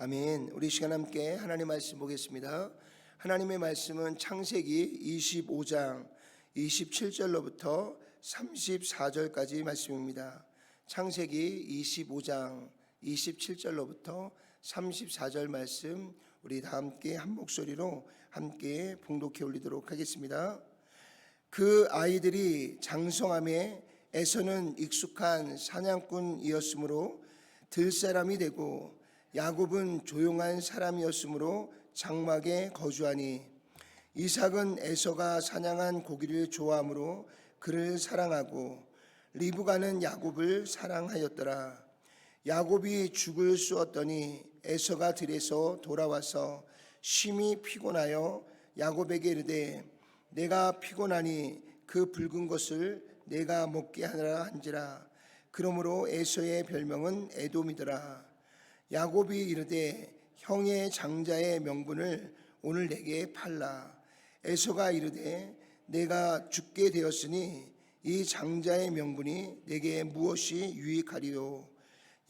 아멘. 우리 시간 함께 하나님 말씀 보겠습니다. 하나님의 말씀은 창세기 25장 27절로부터 34절까지 말씀입니다. 창세기 25장 27절로부터 34절 말씀 우리 다 함께 한 목소리로 함께 봉독해 올리도록 하겠습니다. 그 아이들이 장성함에 에서는 익숙한 사냥꾼이었으므로 들사람이 되고 야곱은 조용한 사람이었으므로 장막에 거주하니 이삭은 에서가 사냥한 고기를 좋아하므로 그를 사랑하고 리브가는 야곱을 사랑하였더라. 야곱이 죽을 쑤었더니 에서가 들에서 돌아와서 심히 피곤하여 야곱에게 이르되 내가 피곤하니 그 붉은 것을 내가 먹게 하라 한지라. 그러므로 에서의 별명은 에돔이더라. 야곱이 이르되 형의 장자의 명분을 오늘 내게 팔라. 에서가 이르되 내가 죽게 되었으니 이 장자의 명분이 내게 무엇이 유익하리요.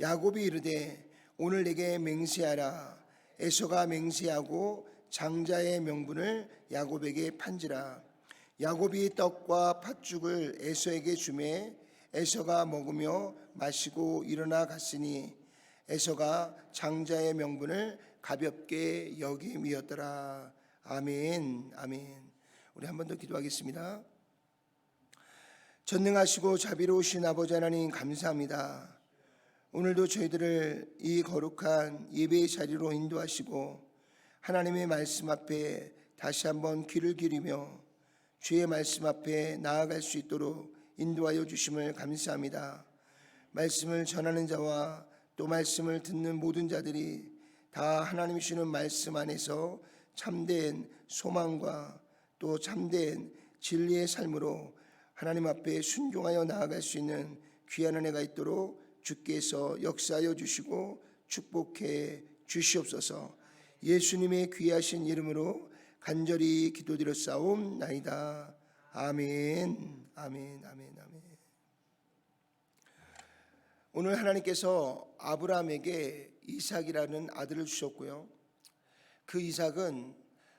야곱이 이르되 오늘 내게 맹세하라. 에서가 맹세하고 장자의 명분을 야곱에게 판지라. 야곱이 떡과 팥죽을 에서에게 주매 에서가 먹으며 마시고 일어나 갔으니 에서가 장자의 명분을 가볍게 여김이었더라. 아멘. 아멘. 우리 한 번 더 기도하겠습니다. 전능하시고 자비로우신 아버지 하나님 감사합니다. 오늘도 저희들을 이 거룩한 예배의 자리로 인도하시고 하나님의 말씀 앞에 다시 한번 귀를 기울이며 주의 말씀 앞에 나아갈 수 있도록 인도하여 주심을 감사합니다. 말씀을 전하는 자와 또 말씀을 듣는 모든 자들이 다 하나님이 주시는 말씀 안에서 참된 소망과 또 참된 진리의 삶으로 하나님 앞에 순종하여 나아갈 수 있는 귀한 은혜가 있도록 주께서 역사하여 주시고 축복해 주시옵소서. 예수님의 귀하신 이름으로 간절히 기도드렸사옵나이다. 아멘. 아멘. 아멘. 아멘. 오늘 하나님께서 아브라함에게 이삭이라는 아들을 주셨고요. 그 이삭은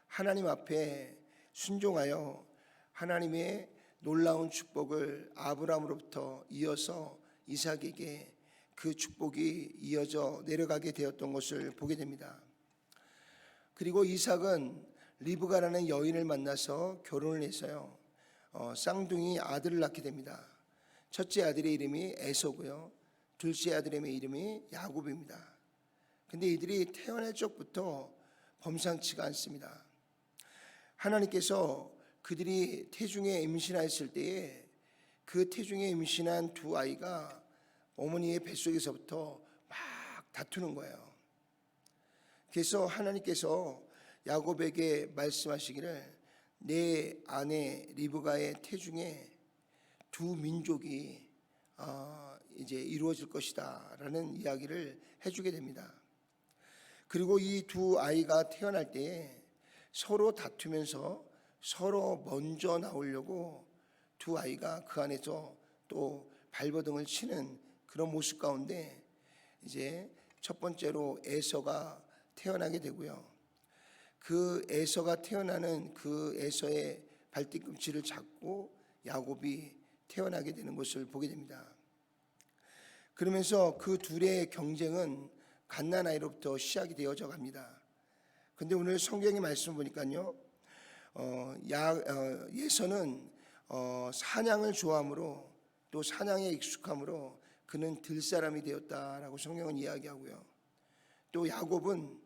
하나님 앞에 순종하여 하나님의 놀라운 축복을 아브라함으로부터 이어서 이삭에게 그 축복이 이어져 내려가게 되었던 것을 보게 됩니다. 그리고 이삭은 리브가라는 여인을 만나서 결혼을 해서요, 쌍둥이 아들을 낳게 됩니다. 첫째 아들의 이름이 에서고요, 둘째 아들의 이름이 야곱입니다. 근데 이들이 태어날 적부터 범상치가 않습니다. 하나님께서 그들이 태중에 임신했을 때에 그 태중에 임신한 두 아이가 어머니의 뱃속에서부터 막 다투는 거예요. 그래서 하나님께서 야곱에게 말씀하시기를 내 아내 리브가의 태중에 두 민족이 이제 이루어질 것이다 라는 이야기를 해주게 됩니다. 그리고 이 두 아이가 태어날 때에 서로 다투면서 서로 먼저 나오려고 두 아이가 그 안에서 또 발버둥을 치는 그런 모습 가운데 이제 첫 번째로 에서가 태어나게 되고요. 그 에서가 태어나는 그 에서의 발뒤꿈치를 잡고 야곱이 태어나게 되는 것을 보게 됩니다. 그러면서 그 둘의 경쟁은 갓난아이로부터 시작이 되어져 갑니다. 그런데 오늘 성경의 말씀 보니까요, 예서는 사냥을 좋아하므로 또 사냥에 익숙함으로 그는 들사람이 되었다라고 성경은 이야기하고요. 또 야곱은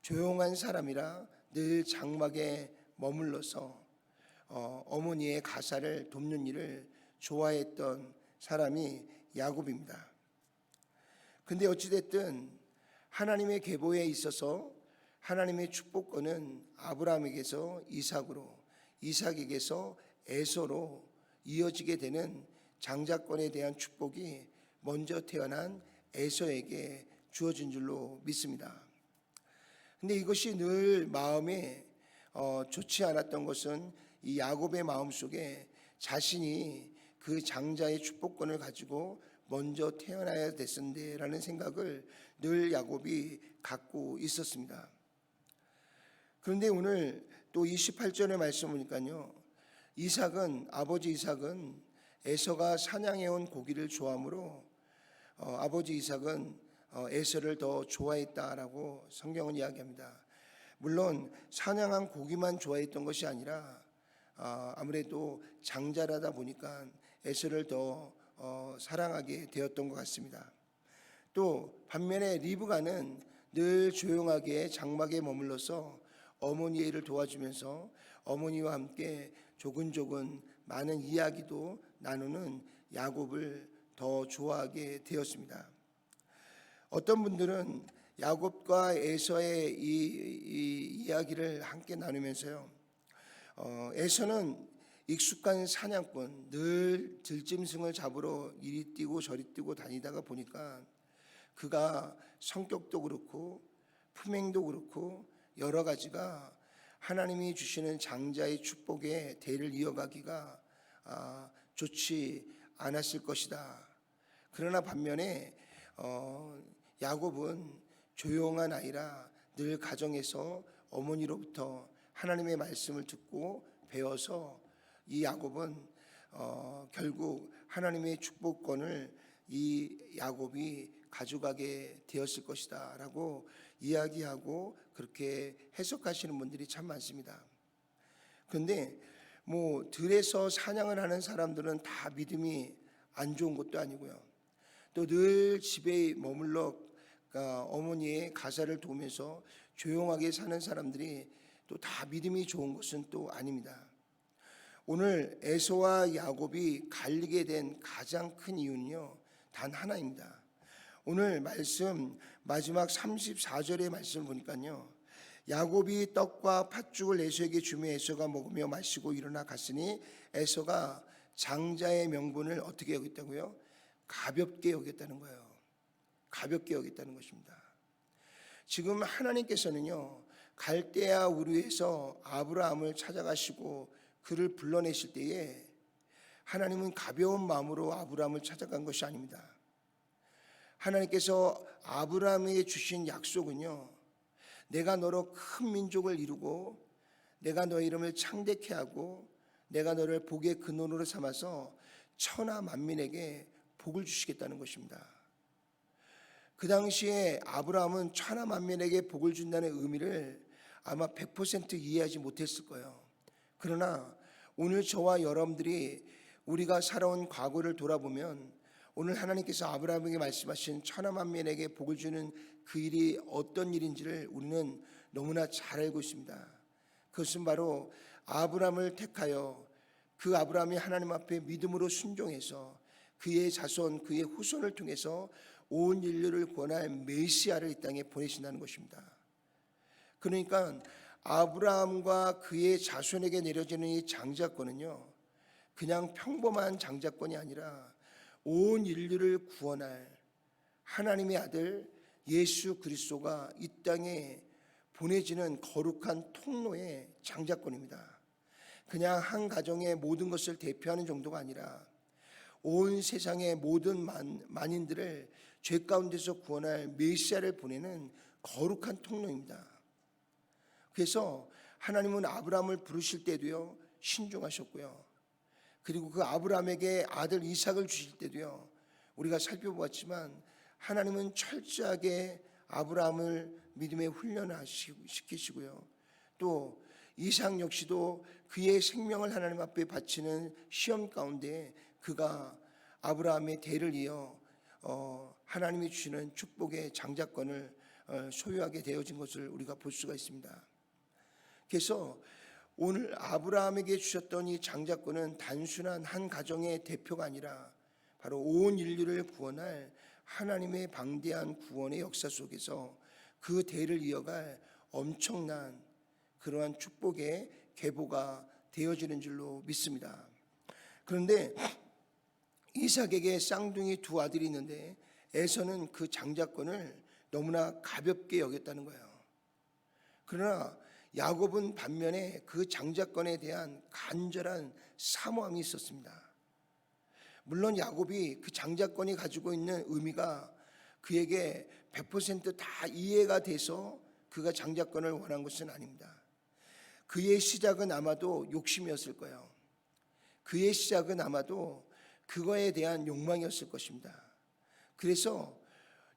조용한 사람이라 늘 장막에 머물러서 어머니의 가사를 돕는 일을 좋아했던 사람이 야곱입니다. 근데 어찌됐든 하나님의 계보에 있어서 하나님의 축복권은 아브라함에게서 이삭으로, 이삭에게서 에서로 이어지게 되는 장자권에 대한 축복이 먼저 태어난 에서에게 주어진 줄로 믿습니다. 근데 이것이 늘 마음에 좋지 않았던 것은 이 야곱의 마음속에 자신이 그 장자의 축복권을 가지고 먼저 태어나야 됐는데 라는 생각을 늘 야곱이 갖고 있었습니다. 그런데 오늘 또 28절의 말씀 보니까요, 아버지 이삭은 에서가 사냥해온 고기를 좋아하므로 아버지 이삭은 에서를 더 좋아했다라고 성경은 이야기합니다. 물론 사냥한 고기만 좋아했던 것이 아니라 아무래도 장자라다 보니까 에서를 더 사랑하게 되었던 것 같습니다. 또 반면에 리브가는 늘 조용하게 장막에 머물러서 어머니의 일을 도와주면서 어머니와 함께 조근조근 많은 이야기도 나누는 야곱을 더 좋아하게 되었습니다. 어떤 분들은 야곱과 에서의 이 이야기를 함께 나누면서요, 에서는 익숙한 사냥꾼, 늘 들짐승을 잡으러 이리 뛰고 저리 뛰고 다니다가 보니까 그가 성격도 그렇고 품행도 그렇고 여러 가지가 하나님이 주시는 장자의 축복에 대를 이어가기가 좋지 않았을 것이다. 그러나 반면에 야곱은 조용한 아이라 늘 가정에서 어머니로부터 하나님의 말씀을 듣고 배워서 이 야곱은 결국 하나님의 축복권을 이 야곱이 가져가게 되었을 것이다 라고 이야기하고 그렇게 해석하시는 분들이 참 많습니다. 그런데 들에서 사냥을 하는 사람들은 다 믿음이 안 좋은 것도 아니고요, 또 늘 집에 머물러 어머니의 가사를 도우면서 조용하게 사는 사람들이 또 다 믿음이 좋은 것은 또 아닙니다. 오늘 에서와 야곱이 갈리게 된 가장 큰 이유는요, 단 하나입니다. 오늘 말씀 마지막 34절의 말씀을 보니까요, 야곱이 떡과 팥죽을 에서에게 주며 에서가 먹으며 마시고 일어나 갔으니 에서가 장자의 명분을 어떻게 여겼다고요? 가볍게 여겼다는 거예요. 가볍게 여겼다는 것입니다. 지금 하나님께서는요, 갈대아 우르에서 아브라함을 찾아가시고 그를 불러내실 때에 하나님은 가벼운 마음으로 아브라함을 찾아간 것이 아닙니다. 하나님께서 아브라함에게 주신 약속은요, 내가 너로 큰 민족을 이루고 내가 너의 이름을 창대케 하고 내가 너를 복의 근원으로 삼아서 천하 만민에게 복을 주시겠다는 것입니다. 그 당시에 아브라함은 천하 만민에게 복을 준다는 의미를 아마 100% 이해하지 못했을 거예요. 그러나 오늘 저와 여러분들이 우리가 살아온 과거를 돌아보면 오늘 하나님께서 아브라함에게 말씀하신 천하 만민에게 복을 주는 그 일이 어떤 일인지를 우리는 너무나 잘 알고 있습니다. 그것은 바로 아브라함을 택하여 그 아브라함이 하나님 앞에 믿음으로 순종해서 그의 자손, 그의 후손을 통해서 온 인류를 구원할 메시아를 이 땅에 보내신다는 것입니다. 그러니까 아브라함과 그의 자손에게 내려지는 이 장자권은요, 그냥 평범한 장자권이 아니라 온 인류를 구원할 하나님의 아들 예수 그리스도가 이 땅에 보내지는 거룩한 통로의 장자권입니다. 그냥 한 가정의 모든 것을 대표하는 정도가 아니라 온 세상의 모든 만인들을 죄 가운데서 구원할 메시아를 보내는 거룩한 통로입니다. 그래서 하나님은 아브라함을 부르실 때도요, 신중하셨고요, 그리고 그 아브라함에게 아들 이삭을 주실 때도요, 우리가 살펴보았지만 하나님은 철저하게 아브라함을 믿음의 훈련을 시키시고요, 또 이삭 역시도 그의 생명을 하나님 앞에 바치는 시험 가운데 그가 아브라함의 대를 이어 하나님이 주시는 축복의 장자권을 소유하게 되어진 것을 우리가 볼 수가 있습니다. 그래서 오늘 아브라함에게 주셨던 이 장자권은 단순한 한 가정의 대표가 아니라 바로 온 인류를 구원할 하나님의 방대한 구원의 역사 속에서 그 대를 이어갈 엄청난 그러한 축복의 계보가 되어지는 줄로 믿습니다. 그런데 이삭에게 쌍둥이 두 아들이 있는데 에서는 그 장자권을 너무나 가볍게 여겼다는 거예요. 그러나 야곱은 반면에 그 장자권에 대한 간절한 사모함이 있었습니다. 물론 야곱이 그 장자권이 가지고 있는 의미가 그에게 100%다 이해가 돼서 그가 장자권을 원한 것은 아닙니다. 그의 시작은 아마도 욕심이었을 거예요. 그의 시작은 아마도 그거에 대한 욕망이었을 것입니다. 그래서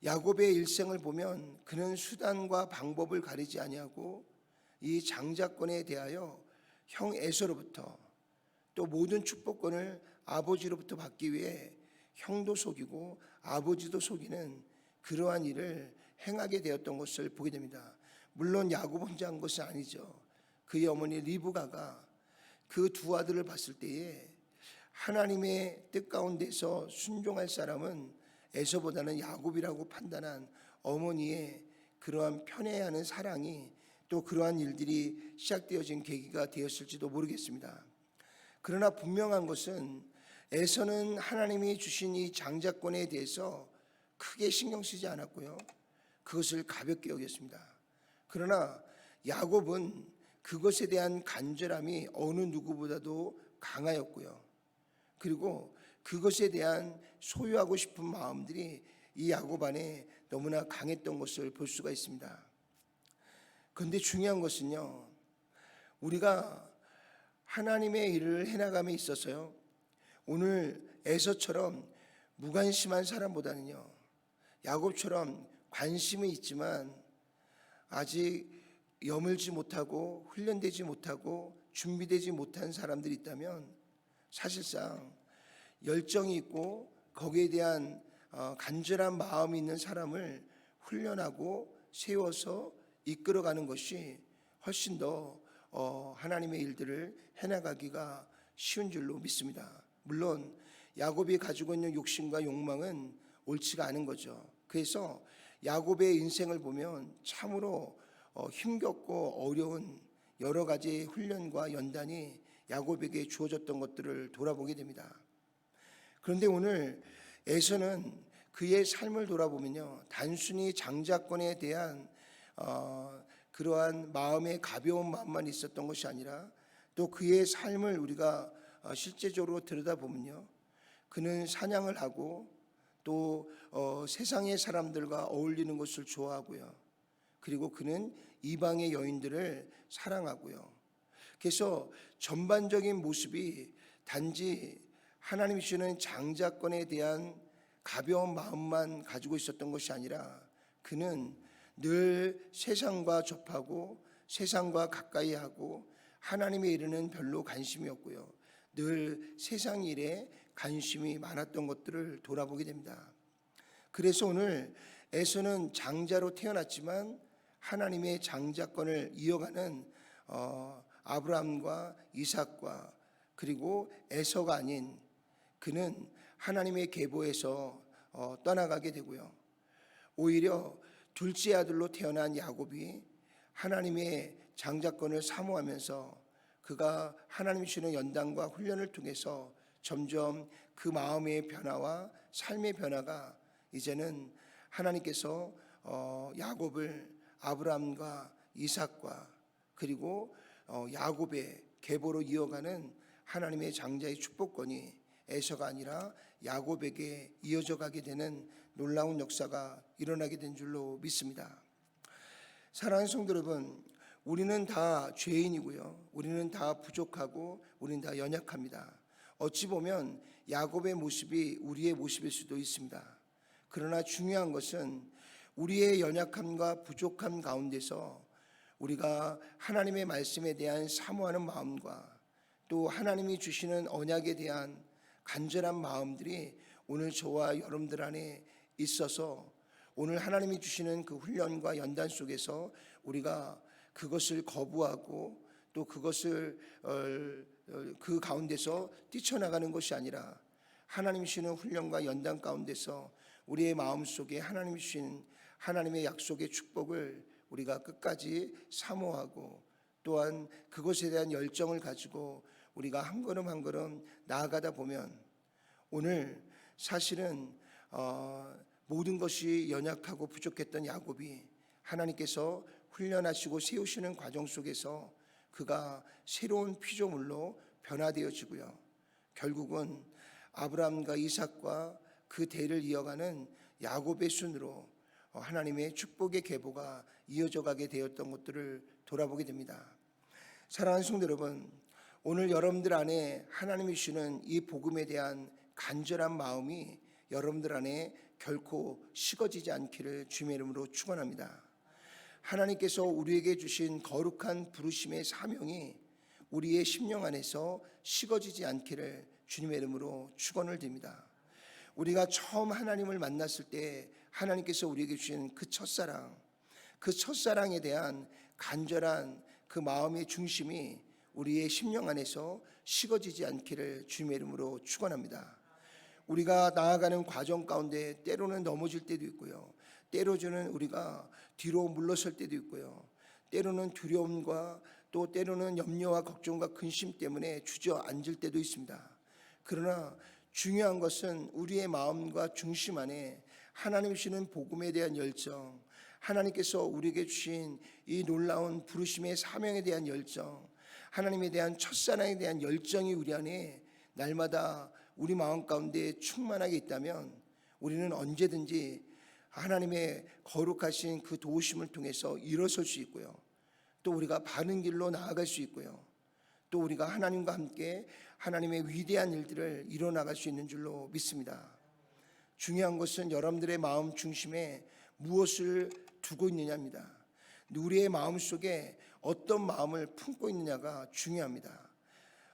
야곱의 일생을 보면 그는 수단과 방법을 가리지 아니하고 이 장자권에 대하여 형 에서로부터 또 모든 축복권을 아버지로부터 받기 위해 형도 속이고 아버지도 속이는 그러한 일을 행하게 되었던 것을 보게 됩니다. 물론 야곱 혼자 한 것은 아니죠. 그의 어머니 리브가가 그 두 아들을 봤을 때에 하나님의 뜻 가운데서 순종할 사람은 에서보다는 야곱이라고 판단한 어머니의 그러한 편애하는 사랑이 또 그러한 일들이 시작되어진 계기가 되었을지도 모르겠습니다. 그러나 분명한 것은 에서는 하나님이 주신 이 장자권에 대해서 크게 신경 쓰지 않았고요. 그것을 가볍게 여겼습니다. 그러나 야곱은 그것에 대한 간절함이 어느 누구보다도 강하였고요. 그리고 그것에 대한 소유하고 싶은 마음들이 이 야곱 안에 너무나 강했던 것을 볼 수가 있습니다. 그런데 중요한 것은요, 우리가 하나님의 일을 해나감에 있어서요, 오늘 에서처럼 무관심한 사람보다는요, 야곱처럼 관심은 있지만 아직 여물지 못하고 훈련되지 못하고 준비되지 못한 사람들이 있다면 사실상 열정이 있고 거기에 대한 간절한 마음이 있는 사람을 훈련하고 세워서 이끌어가는 것이 훨씬 더 하나님의 일들을 해나가기가 쉬운 줄로 믿습니다. 물론 야곱이 가지고 있는 욕심과 욕망은 옳지가 않은 거죠. 그래서 야곱의 인생을 보면 참으로 힘겹고 어려운 여러 가지 훈련과 연단이 야곱에게 주어졌던 것들을 돌아보게 됩니다. 그런데 오늘 에서는 그의 삶을 돌아보면요, 단순히 장자권에 대한 그러한 마음의 가벼운 마음만 있었던 것이 아니라 또 그의 삶을 우리가 실제적으로 들여다보면요, 그는 사냥을 하고 또 세상의 사람들과 어울리는 것을 좋아하고요. 그리고 그는 이방의 여인들을 사랑하고요. 그래서 전반적인 모습이 단지 하나님이 주시는 장자권에 대한 가벼운 마음만 가지고 있었던 것이 아니라 그는 늘 세상과 접하고 세상과 가까이 하고 하나님의 일에는 별로 관심이 없고요. 늘 세상 일에 관심이 많았던 것들을 돌아보게 됩니다. 그래서 오늘 에서는 장자로 태어났지만 하나님의 장자권을 이어가는 아브라함과 이삭과 그리고 에서가 아닌 그는 하나님의 계보에서 떠나가게 되고요. 오히려 둘째 아들로 태어난 야곱이 하나님의 장자권을 사모하면서 그가 하나님이 주는 연단과 훈련을 통해서 점점 그 마음의 변화와 삶의 변화가 이제는 하나님께서 야곱을 아브라함과 이삭과 그리고 야곱의 계보로 이어가는 하나님의 장자의 축복권이 에서가 아니라 야곱에게 이어져 가게 되는 놀라운 역사가 일어나게 된 줄로 믿습니다. 사랑하는 성도 여러분, 우리는 다 죄인이고요. 우리는 다 부족하고 우리는 다 연약합니다. 어찌 보면 야곱의 모습이 우리의 모습일 수도 있습니다. 그러나 중요한 것은 우리의 연약함과 부족함 가운데서 우리가 하나님의 말씀에 대한 사모하는 마음과 또 하나님이 주시는 언약에 대한 간절한 마음들이 오늘 저와 여러분들 안에 있어서 오늘 하나님이 주시는 그 훈련과 연단 속에서 우리가 그것을 거부하고 또 그것을 그 가운데서 뛰쳐나가는 것이 아니라 하나님이 주시는 훈련과 연단 가운데서 우리의 마음속에 하나님이 주신 하나님의 약속의 축복을 우리가 끝까지 사모하고 또한 그것에 대한 열정을 가지고 우리가 한 걸음 한 걸음 나아가다 보면 오늘 사실은 모든 것이 연약하고 부족했던 야곱이 하나님께서 훈련하시고 세우시는 과정 속에서 그가 새로운 피조물로 변화되어지고요. 결국은 아브라함과 이삭과 그 대를 이어가는 야곱의 순으로 하나님의 축복의 계보가 이어져 가게 되었던 것들을 돌아보게 됩니다. 사랑하는 성도 여러분, 오늘 여러분들 안에 하나님이 주시는 이 복음에 대한 간절한 마음이 여러분들 안에 결코 식어지지 않기를 주님의 이름으로 축원합니다. 하나님께서 우리에게 주신 거룩한 부르심의 사명이 우리의 심령 안에서 식어지지 않기를 주님의 이름으로 축원을 드립니다. 우리가 처음 하나님을 만났을 때 하나님께서 우리에게 주신 그 첫사랑에 대한 간절한 그 마음의 중심이 우리의 심령 안에서 식어지지 않기를 주님의 이름으로 축원합니다. 우리가 나아가는 과정 가운데 때로는 넘어질 때도 있고요, 때로는 우리가 뒤로 물러설 때도 있고요, 때로는 두려움과 또 때로는 염려와 걱정과 근심 때문에 주저앉을 때도 있습니다. 그러나 중요한 것은 우리의 마음과 중심 안에 하나님 주시는 복음에 대한 열정, 하나님께서 우리에게 주신 이 놀라운 부르심의 사명에 대한 열정, 하나님에 대한 첫사랑에 대한 열정이 우리 안에 날마다 우리 마음 가운데 충만하게 있다면 우리는 언제든지 하나님의 거룩하신 그 도우심을 통해서 일어설 수 있고요, 또 우리가 바른 길로 나아갈 수 있고요, 또 우리가 하나님과 함께 하나님의 위대한 일들을 이뤄나갈 수 있는 줄로 믿습니다. 중요한 것은 여러분들의 마음 중심에 무엇을 두고 있느냐입니다. 우리의 마음 속에 어떤 마음을 품고 있느냐가 중요합니다.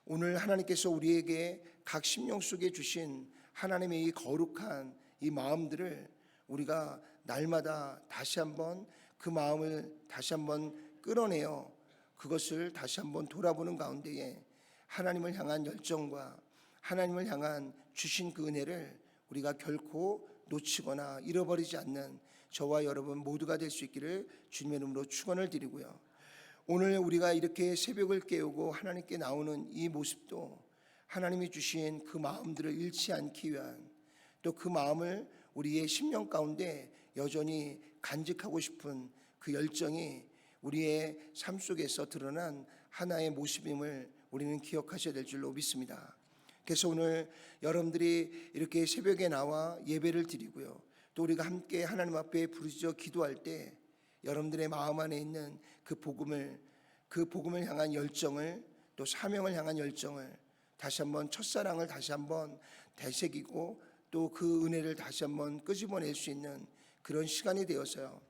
오늘 하나님께서 우리에게 각 심령 속에 주신 하나님의 이 거룩한 이 마음들을 우리가 날마다 다시 한번 그 마음을 다시 한번 끌어내어 그것을 다시 한번 돌아보는 가운데에 하나님을 향한 열정과 하나님을 향한 주신 그 은혜를 우리가 결코 놓치거나 잃어버리지 않는 저와 여러분 모두가 될 수 있기를 주님의 이름으로 축원을 드리고요, 오늘 우리가 이렇게 새벽을 깨우고 하나님께 나오는 이 모습도 하나님이 주신 그 마음들을 잃지 않기 위한, 또 그 마음을 우리의 심령 가운데 여전히 간직하고 싶은 그 열정이 우리의 삶 속에서 드러난 하나의 모습임을 우리는 기억하셔야 될 줄로 믿습니다. 그래서 오늘 여러분들이 이렇게 새벽에 나와 예배를 드리고요, 또 우리가 함께 하나님 앞에 부르짖어 기도할 때 여러분들의 마음 안에 있는 그 복음을 향한 열정을, 또 사명을 향한 열정을 다시 한번, 첫사랑을 다시 한번 되새기고 또 그 은혜를 다시 한번 끄집어낼 수 있는 그런 시간이 되어서요,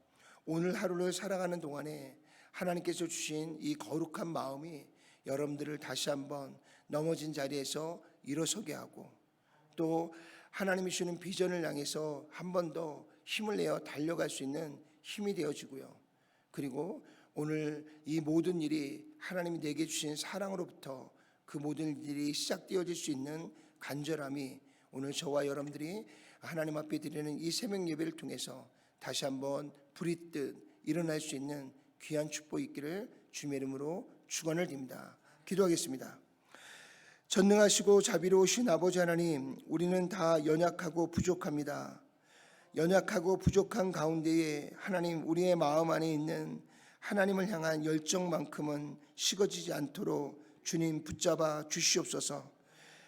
오늘 하루를 살아가는 동안에 하나님께서 주신 이 거룩한 마음이 여러분들을 다시 한번 넘어진 자리에서 일어서게 하고, 또 하나님이 주시는 비전을 향해서 한 번 더 힘을 내어 달려갈 수 있는 힘이 되어지고요, 그리고 오늘 이 모든 일이 하나님이 내게 주신 사랑으로부터 그 모든 일이 시작되어질 수 있는 간절함이 오늘 저와 여러분들이 하나님 앞에 드리는 이 새벽 예배를 통해서 다시 한번 불이 뜨 일어날 수 있는 귀한 축복이 있기를 주님의 이름으로 축원을 드립니다. 기도하겠습니다. 전능하시고 자비로우신 아버지 하나님, 우리는 다 연약하고 부족합니다. 연약하고 부족한 가운데에 하나님, 우리의 마음 안에 있는 하나님을 향한 열정만큼은 식어지지 않도록 주님 붙잡아 주시옵소서.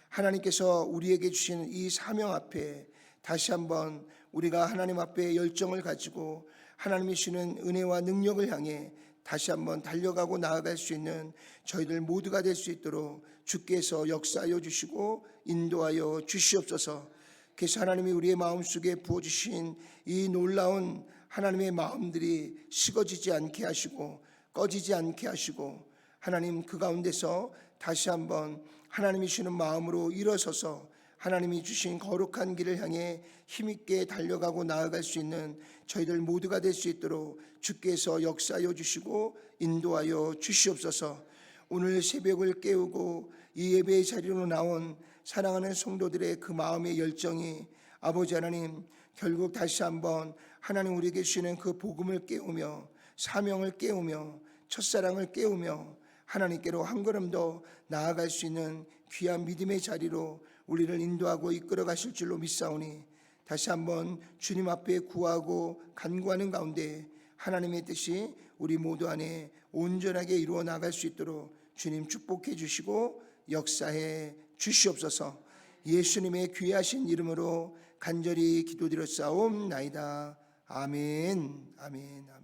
하나님께서 우리에게 주신 이 사명 앞에 다시 한번 우리가 하나님 앞에 열정을 가지고 하나님이 주시는 은혜와 능력을 향해 다시 한번 달려가고 나아갈 수 있는 저희들 모두가 될 수 있도록 주께서 역사하여 주시고 인도하여 주시옵소서. 그래서 하나님이 우리의 마음속에 부어주신 이 놀라운 하나님의 마음들이 식어지지 않게 하시고 꺼지지 않게 하시고, 하나님 그 가운데서 다시 한번 하나님이 주시는 마음으로 일어서서 하나님이 주신 거룩한 길을 향해 힘있게 달려가고 나아갈 수 있는 저희들 모두가 될 수 있도록 주께서 역사하여 주시고 인도하여 주시옵소서. 오늘 새벽을 깨우고 이 예배의 자리로 나온 사랑하는 성도들의 그 마음의 열정이 아버지 하나님, 결국 다시 한번 하나님 우리에게 주시는 그 복음을 깨우며 사명을 깨우며 첫사랑을 깨우며 하나님께로 한 걸음 더 나아갈 수 있는 귀한 믿음의 자리로 우리를 인도하고 이끌어 가실 줄로 믿사오니, 다시 한번 주님 앞에 구하고 간구하는 가운데 하나님의 뜻이 우리 모두 안에 온전하게 이루어 나갈 수 있도록 주님 축복해 주시고 역사해 주시옵소서. 예수님의 귀하신 이름으로 간절히 기도드렸사옵나이다. 아멘. 아멘. 아멘.